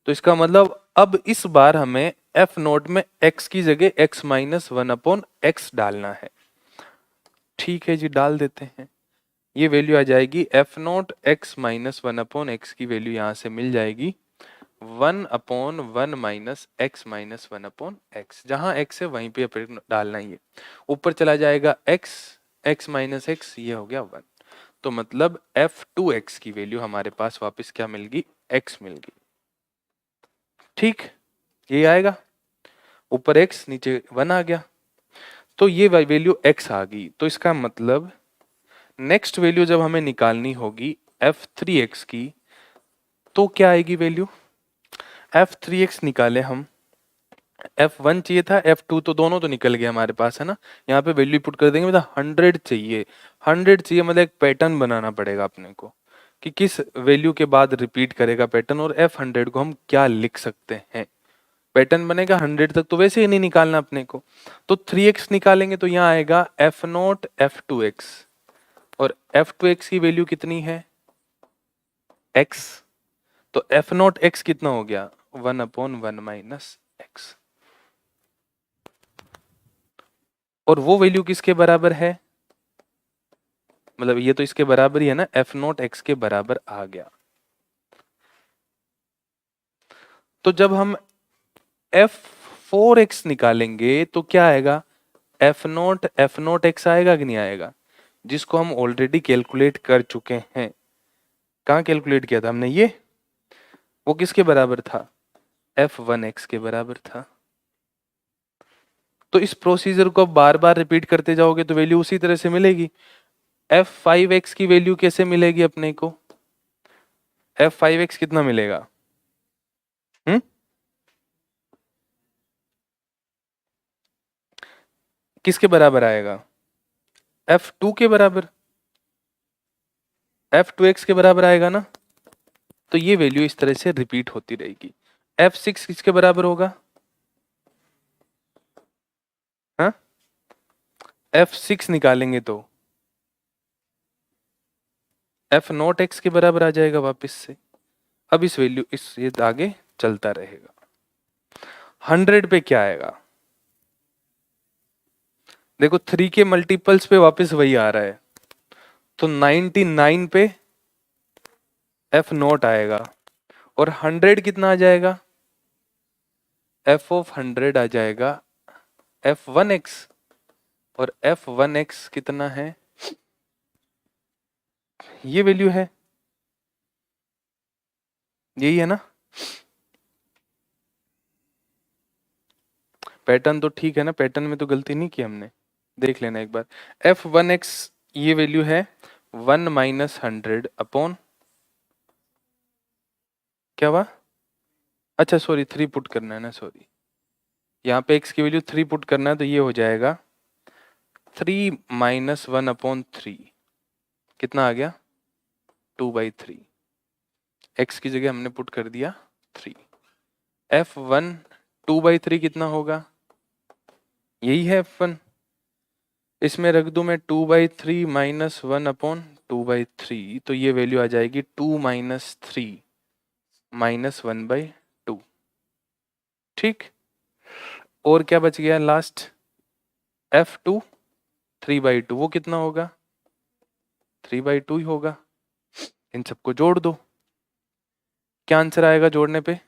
A: तो इसका मतलब अब इस बार हमें f0 में x की जगह x माइनस 1/x डालना है। ठीक है जी, डाल देते हैं। ये वैल्यू आ जाएगी f0 x माइनस 1/x की वैल्यू यहां से मिल जाएगी 1/1 माइनस x माइनस 1/x। जहां x है वहीं पे डालना ही है। ऊपर चला जाएगा x माइनस x, ये हो गया 1। तो मतलब f2x की वैल्यू हमारे पास वापस क्या मिल गई? x मिल गई। ठीक, ये आएगा, ऊपर x नीचे 1 आ गया। तो ये वैल्यू x आ गई। तो इसका मतलब नेक्स्ट वैल्यू जब हमें निकालनी होगी f3x की, तो क्या आएगी वैल्यू? f3x निकाले हम, f1 चाहिए था, f2 तो दोनों तो निकल गए हमारे पास, है ना। यहाँ पे वैल्यू पुट कर देंगे, मतलब 100 चाहिए। 100 चाहिए मतलब एक पैटर्न बनाना पड़ेगा अपने को कि किस वैल्यू के बाद रिपीट करेगा पैटर्न, और f100 को हम क्या लिख सकते हैं। पैटर्न बनेगा 100 तक तो वैसे ही नहीं निकालना अपने को। तो 3x निकालेंगे तो यहाँ आएगा f0 f2x, और f2x की वैल्यू कितनी है? x। तो f0 x कितना हो गया? 1/1 माइनस x। और वो वैल्यू किसके बराबर है? मतलब ये तो इसके बराबर ही है ना, f0 x के बराबर आ गया। तो जब हम f4x निकालेंगे तो क्या आएगा? f0 x आएगा कि नहीं आएगा? जिसको हम ऑलरेडी कैलकुलेट कर चुके हैं। कहाँ कैलकुलेट किया था हमने? ये वो किसके बराबर था? f1x के बराबर था। तो इस प्रोसीजर को बार बार रिपीट करते जाओगे तो वैल्यू उसी तरह से मिलेगी। f5x की वैल्यू कैसे मिलेगी अपने को? f5x कितना मिलेगा? हम्म, किसके बराबर आएगा? f2 के बराबर, f2x के बराबर आएगा ना। तो ये वैल्यू इस तरह से रिपीट होती रहेगी। f6 किसके बराबर होगा? हाँ, f6 निकालेंगे तो f0 x के बराबर आ जाएगा वापस से। अब इस वैल्यू इस ये आगे चलता रहेगा। 100 पे क्या आएगा? देखो 3 के मल्टीपल्स पे वापस वही आ रहा है, तो 99 पे f0 आएगा, और 100 कितना आ जाएगा? f ऑफ 100 आ जाएगा f1x, और f1x कितना है? ये वैल्यू है, यही है ना। पैटर्न तो ठीक है ना, पैटर्न में तो गलती नहीं की हमने, देख लेना एक बार। f1x ये वैल्यू है 1 माइनस 100 अपॉन, क्या हुआ? अच्छा सॉरी, 3 पुट करना है ना, सॉरी। यहाँ पे x की वैल्यू 3 पुट करना है, तो ये हो जाएगा 3 माइनस 1 अपॉन 3। कितना आ गया? 2/3। x की जगह हमने पुट कर दिया 3। f1 2/3 कितना होगा? यही है f1। इसमें रख दूं मैं 2/3 माइनस 1 अपॉन 2/3, तो ये वैल्यू आ जाएगी 2 माइनस 3 माइनस 1/2। ठीक, और क्या बच गया लास्ट? f2 3/2, वो कितना होगा? 3/2 ही होगा। इन सबको जोड़ दो, क्या आंसर आएगा जोड़ने पे?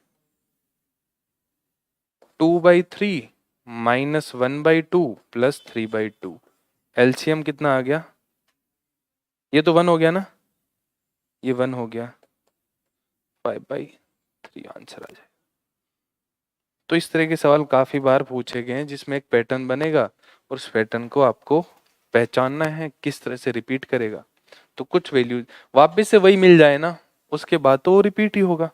A: 2/3 माइनस 1/2 प्लस 3/2। एलसीएम कितना आ गया? ये तो 1 हो गया ना, ये 1 हो गया, 5/3 आंसर आ जाए। तो इस तरह के सवाल काफी बार पूछे गए हैं, जिसमें एक पैटर्न बनेगा और उस पैटर्न को आपको पहचानना है किस तरह से रिपीट करेगा। तो कुछ वैल्यू वापस से वही मिल जाए ना, उसके बाद तो वो रिपीट ही होगा,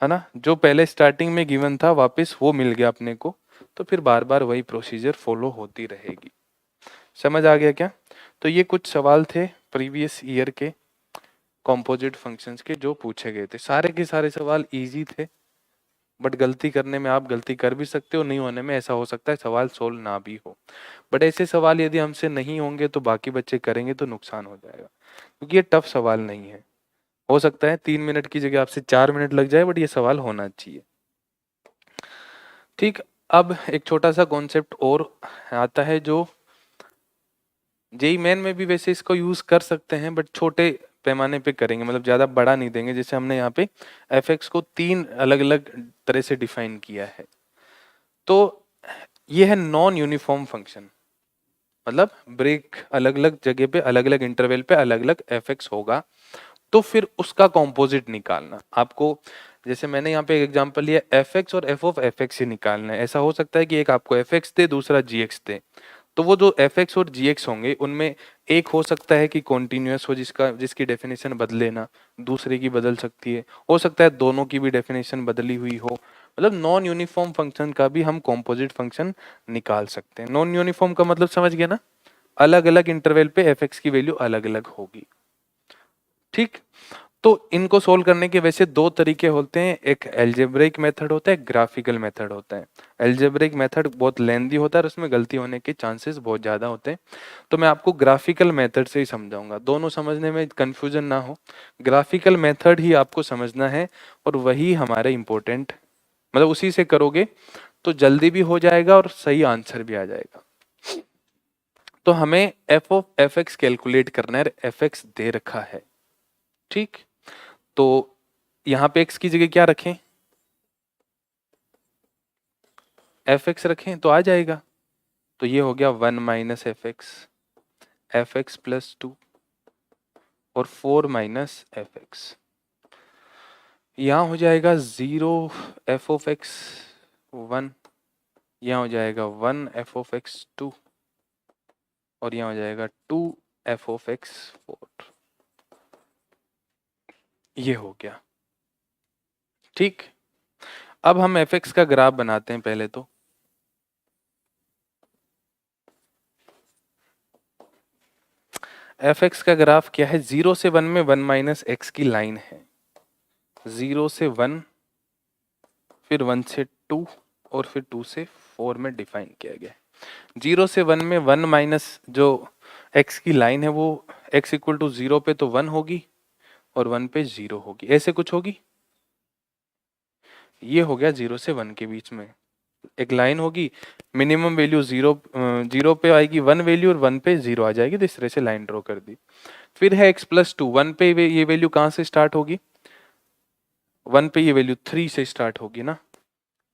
A: है ना, जो पहले स्टार्टिंग में गिवन था वापस वो मिल गया अपने को, तो फिर बार बार वही प्रोसीजर फॉलो होती रहेगी। समझ आ गया क्या? तो ये कुछ सवाल थे प्रीवियस ईयर के कंपोजिट फंक्शंस के जो पूछे गए थे। सारे के सारे सवाल इजी थे, बट गलती करने में आप गलती कर भी सकते हो, नहीं होने में ऐसा हो सकता है सवाल सोल्व ना भी हो। बट ऐसे सवाल यदि हमसे नहीं होंगे तो बाकी बच्चे करेंगे तो नुकसान हो जाएगा, क्योंकि ये टफ सवाल नहीं है। हो सकता है 3 मिनट की जगह आपसे 4 मिनट लग जाए, बट ये सवाल होना चाहिए। ठीक, अब एक छोटा सा कॉन्सेप्ट और आता है जो जेई मेन में भी वैसे इसको यूज कर सकते हैं, बट छोटे पैमाने पे करेंगे, मतलब ज्यादा बड़ा नहीं देंगे। जैसे हमने यहाँ पे एफ एक्स को 3 अलग अलग तरह से डिफाइन किया है, तो ये है नॉन यूनिफॉर्म फंक्शन, मतलब ब्रेक अलग अलग जगह पे अलग अलग इंटरवल पे अलग अलग एफ एक्स होगा, तो फिर उसका कॉम्पोजिट निकालना आपको। जैसे मैंने यहाँ पे एक एग्जांपल लिया, एफ एक्स और एफ ऑफ एफ एक्स ही निकालना है। ऐसा हो सकता है कि एक आपको एफ एक्स दे, दूसरा जी एक्स दे, तो वो जो एफ एक्स और जी एक्स होंगे उनमें एक हो सकता है कि कॉन्टिन्यूस हो, जिसकी डेफिनेशन बदले ना, दूसरे की बदल सकती है। हो सकता है दोनों की भी डेफिनेशन बदली हुई हो। मतलब नॉन यूनिफॉर्म फंक्शन का भी हम कॉम्पोजिट फंक्शन निकाल सकते हैं। नॉन यूनिफॉर्म का मतलब समझ गया ना, अलग अलग इंटरवल पे एफ एक्स की वैल्यू अलग अलग होगी। ठीक, तो इनको सोल्व करने के वैसे दो तरीके होते हैं, एक एल्जेब्रिक मेथड होता है, ग्राफिकल मेथड होता है। एल्जेब्रिक मेथड बहुत लेंदी होता है और उसमें गलती होने के चांसेस बहुत ज्यादा होते हैं, तो मैं आपको ग्राफिकल मेथड से ही समझाऊंगा। दोनों समझने में कंफ्यूजन ना हो, ग्राफिकल मेथड ही आपको समझना है, और वही हमारे इम्पोर्टेंट, मतलब उसी से करोगे तो जल्दी भी हो जाएगा और सही आंसर भी आ जाएगा। तो हमें F of f x calculate करना है, एफ एक्स दे रखा है। ठीक, तो यहां पे x की जगह क्या रखें, एफ एक्स रखें तो आ जाएगा। तो ये हो गया 1 माइनस एफ एक्स प्लस 2 और 4 माइनस एफ एक्स। यहाँ हो जाएगा 0 एफ ऑफ एक्स 1, यहाँ हो जाएगा 1 एफ ऑफ एक्स 2, और यहाँ हो जाएगा 2 एफ ऑफ एक्स 4। ये हो गया। ठीक, अब हम एफ एक्स का ग्राफ बनाते हैं पहले तो। एफ एक्स का ग्राफ क्या है, 0 से 1 में 1 माइनस एक्स की लाइन है। 0 से 1, फिर 1 से 2, और फिर 2 से 4 में डिफाइन किया गया है। 0 से 1 में 1 माइनस जो x की लाइन है वो x इक्वल टू 0 पे तो 1 होगी, और 1 पे 0 होगी, ऐसे कुछ होगी। ये हो गया 0 से 1 के बीच में एक लाइन होगी, मिनिमम वैल्यू 0 पे आएगी 1 वैल्यू, और 1 पे 0 आ जाएगी, तो इस तरह से लाइन ड्रॉ कर दी। फिर है x प्लस 2, 1 पे ये वैल्यू कहाँ से स्टार्ट होगी, 1 पे ये वैल्यू 3 से स्टार्ट होगी ना,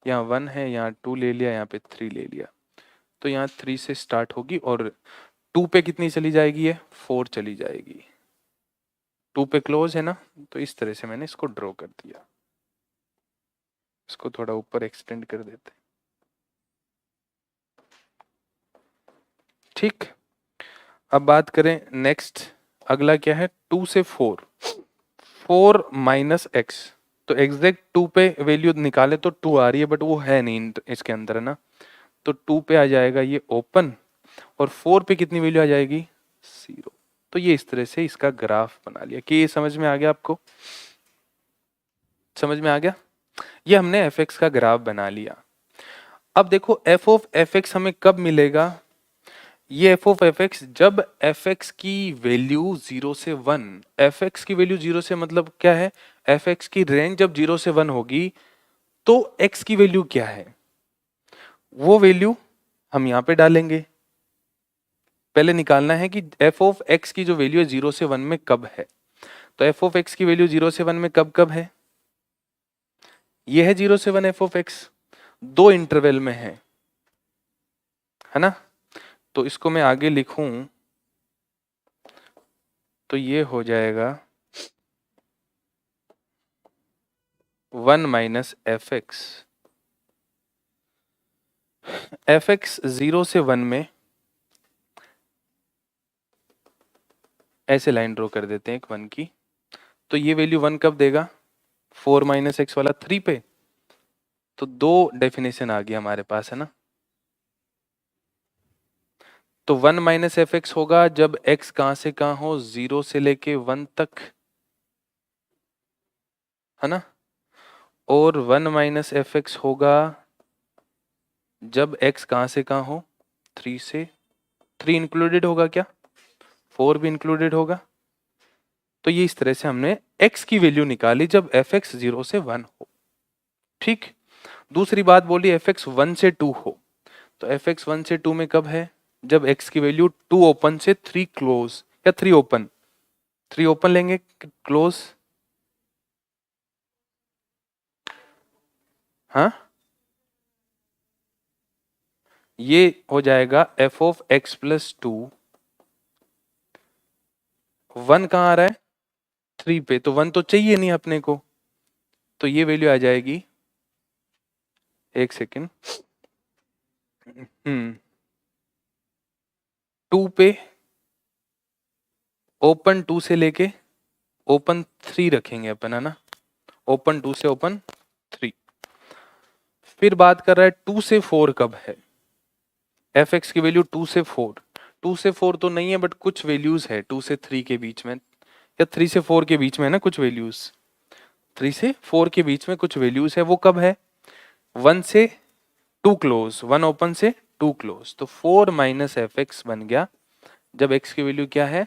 A: यहाँ 1 है, यहाँ 2 ले लिया, यहाँ पे 3 ले लिया, तो यहाँ 3 से स्टार्ट होगी, और 2 पे कितनी चली जाएगी, ये 4 चली जाएगी। 2 पे क्लोज है ना, तो इस तरह से मैंने इसको ड्रॉ कर दिया। इसको थोड़ा ऊपर एक्सटेंड कर देते हैं। ठीक, अब बात करें नेक्स्ट, अगला क्या है, 2 से 4, 4 माइनस एक्स। तो एग्जैक्ट 2 पे वैल्यू निकाले तो 2 आ रही है, बट वो है नहीं इसके अंदर, है ना, तो 2 पे आ जाएगा ये ओपन, और 4 पे कितनी वैल्यू आ जाएगी, 0। तो ये इस तरह से इसका ग्राफ बना लिया। कि ये समझ में आ गया आपको, समझ में आ गया? ये हमने एफ एक्स का ग्राफ बना लिया। अब देखो एफ ऑफ एफ एक्स हमें कब मिलेगा, ये एफ ऑफ एफ एक्स जब एफ एक्स की वैल्यू 0 से 1, एफ एक्स की वैल्यू 0 से मतलब क्या है, एफ एक्स की रेंज जब 0 से 1 होगी तो एक्स की वैल्यू क्या है, वो वैल्यू हम यहाँ पे डालेंगे। पहले निकालना है कि एफ ऑफ एक्स की जो वैल्यू है 0 से 1 में कब है। तो एफ ऑफ एक्स की वैल्यू 0 से 1 में कब कब है, ये है 0 से 1 एफ ऑफ एक्स, दो इंटरवल में है ना। तो इसको मैं आगे लिखूं तो ये हो जाएगा 1 minus F x. F x 0 से 1 में ऐसे लाइन ड्रॉ कर देते हैं एक 1 की, तो ये वैल्यू 1 कब देगा, 4 माइनस एक्स वाला 3 पे, तो 2 डेफिनेशन आ गई हमारे पास, है ना। तो 1 माइनस एफ एक्स होगा जब x कहां से कहां हो, 0 से लेके 1 तक, है ना। और 1 माइनस एफ एक्स होगा जब x कहां से कहां हो, 3 से, 3 इंक्लूडेड होगा क्या, 4 भी इंक्लूडेड होगा। तो ये इस तरह से हमने x की वैल्यू निकाली जब एफ एक्स 0 से 1 हो। ठीक। दूसरी बात बोली एफ एक्स 1 से 2 हो, तो एफ एक्स 1 से 2 में कब है, जब x की वैल्यू 2 ओपन से 3 क्लोज, या 3 ओपन, 3 ओपन लेंगे क्लोज, हाँ, ये हो जाएगा एफ ऑफ एक्स प्लस 2, 1 कहाँ आ रहा है 3 पे, तो 1 तो चाहिए नहीं अपने को, तो ये वैल्यू आ जाएगी, एक सेकेंड, 2 पे, ओपन 2 से लेके ओपन 3 रखेंगे अपन, है ना, ओपन 2 से ओपन 3। फिर बात कर रहा है 2 से 4 कब है, एफ एक्स की वैल्यू 2 से 4, 2 से 4 तो नहीं है बट कुछ वैल्यूज है 2 से 3 के बीच में, या 3 से 4 के बीच में, है ना, कुछ वैल्यूज 3 से 4 के बीच में कुछ वैल्यूज है, वो कब है, 1 से 2 क्लोज, 1 ओपन से 2 क्लोज, तो 4 माइनस एफ एक्स बन गया जब x की वैल्यू क्या है,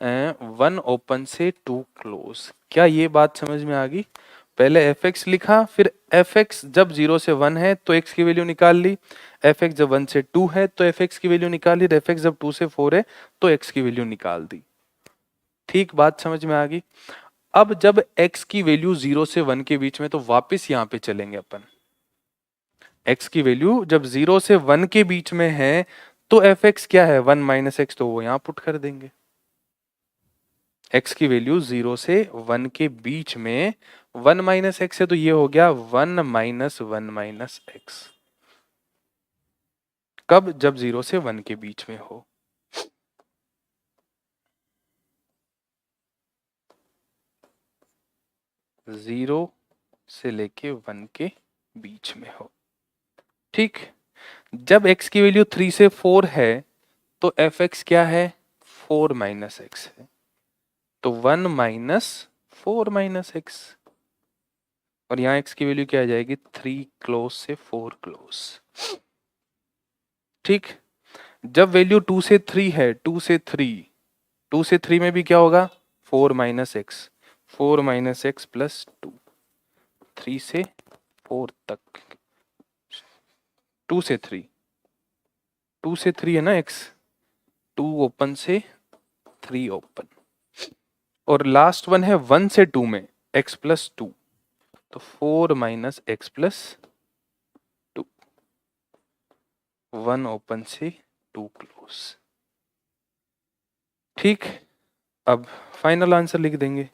A: 1 ओपन से 2 क्लोज। क्या ये बात समझ में आ गई, पहले एफ एक्स लिखा, फिर एफ एक्स जब 0 से 1 है तो x की वैल्यू निकाल ली, एफ एक्स जब 1 से 2 है तो एफ एक्स की वैल्यू निकाल ली, एफ एक्स जब 2 से 4 है तो x की वैल्यू निकाल दी। ठीक, बात समझ में आ गई। अब जब x की वैल्यू 0 से 1 के बीच में, तो वापस यहां पे चलेंगे अपन, x की वैल्यू जब 0 से 1 के बीच में है तो एफ एक्स क्या है 1 माइनस एक्स, तो वो यहां पुट कर देंगे। x की वैल्यू 0 से 1 के बीच में 1 माइनस एक्स है, तो ये हो गया 1 माइनस 1 माइनस एक्स, कब, जब 0 से 1 के बीच में हो। जीरो से लेके 1 के बीच में हो। ठीक, जब x की वैल्यू 3 से 4 है तो एफ एक्स क्या है 4 माइनस एक्स है, तो 1 माइनस 4 माइनस एक्स, और यहाँ x की वैल्यू क्या आ जाएगी 3 क्लोज से 4 क्लोज। ठीक, जब वैल्यू 2 से 3 है, 2 से 3, 2 से 3 में भी क्या होगा 4 minus x, 4 minus x plus 2, 3 से 4 तक, 2 से 3, 2 से 3 है ना x, 2 ओपन से 3 ओपन, और लास्ट वन है 1 से 2 में x प्लस 2, तो 4 माइनस एक्स प्लस 2, 1 ओपन से 2 क्लोज। ठीक, अब फाइनल आंसर लिख देंगे।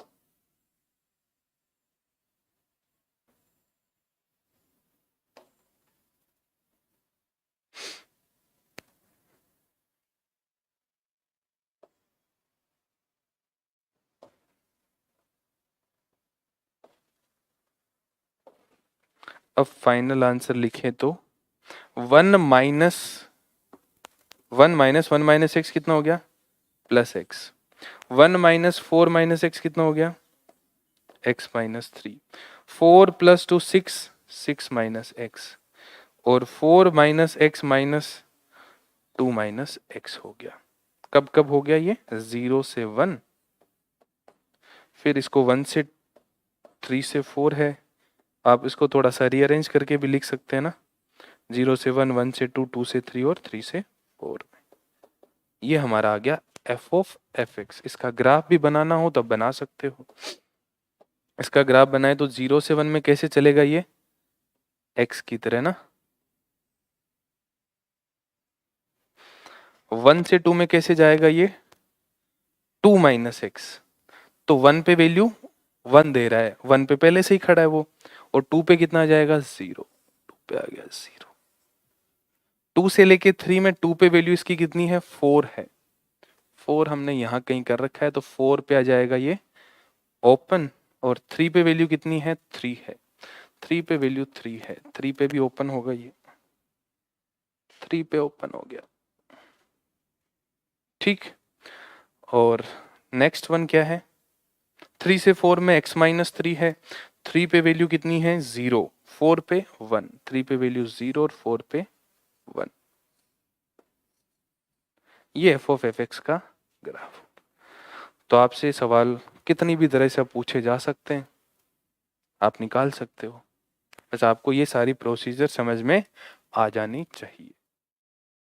A: अब फाइनल आंसर लिखे तो 1 माइनस 1 माइनस एक्स कितना हो गया plus x, 1 minus 4 minus x कितना हो गया x minus 3, 4 plus 2 6, 6 minus x, और 4 minus x minus 2 minus x हो गया। कब कब हो गया ये 0 से 1, फिर इसको 1 से 3 से 4 है, आप इसको थोड़ा सा रीअरेंज करके भी लिख सकते हैं ना, 0 से 1, 1 से 2, 2 से 3 और 3 से 4। ये हमारा आ गया एफ ऑफ एफ एक्स। इसका ग्राफ भी बनाना हो तब बना सकते हो, इसका ग्राफ बनाए तो 0 से 1 में कैसे चलेगा ये x की तरह ना, 1 से 2 में कैसे जाएगा ये 2 माइनस एक्स, तो 1 पे वैल्यू 1 दे रहा है, 1 पे पहले से ही खड़ा है वो, और 2 पे कितना आ जाएगा 0, 2 पे आ गया 0। 2 से लेके 3 में 2 पे वैल्यू इसकी कितनी है 4 है, 4 हमने यहाँ कहीं कर रखा है, तो 4 पे आ जाएगा ये ओपन, और 3 पे वैल्यू कितनी है, 3 है, 3 पे वैल्यू 3 है, 3 पे भी ओपन होगा, ये 3 पे ओपन हो गया, ठीक। और नेक्स्ट वन क्या है, 3 से 4 में x माइनस 3 है, 3 पे वैल्यू कितनी है, 0, 4 पे 1, 3 पे वैल्यू 0 और 4 पे 1। ये एफ ऑफ एफ एक्स का ग्राफ। तो आपसे सवाल कितनी भी तरह से पूछे जा सकते हैं, आप निकाल सकते हो, बस आपको ये सारी प्रोसीजर समझ में आ जानी चाहिए।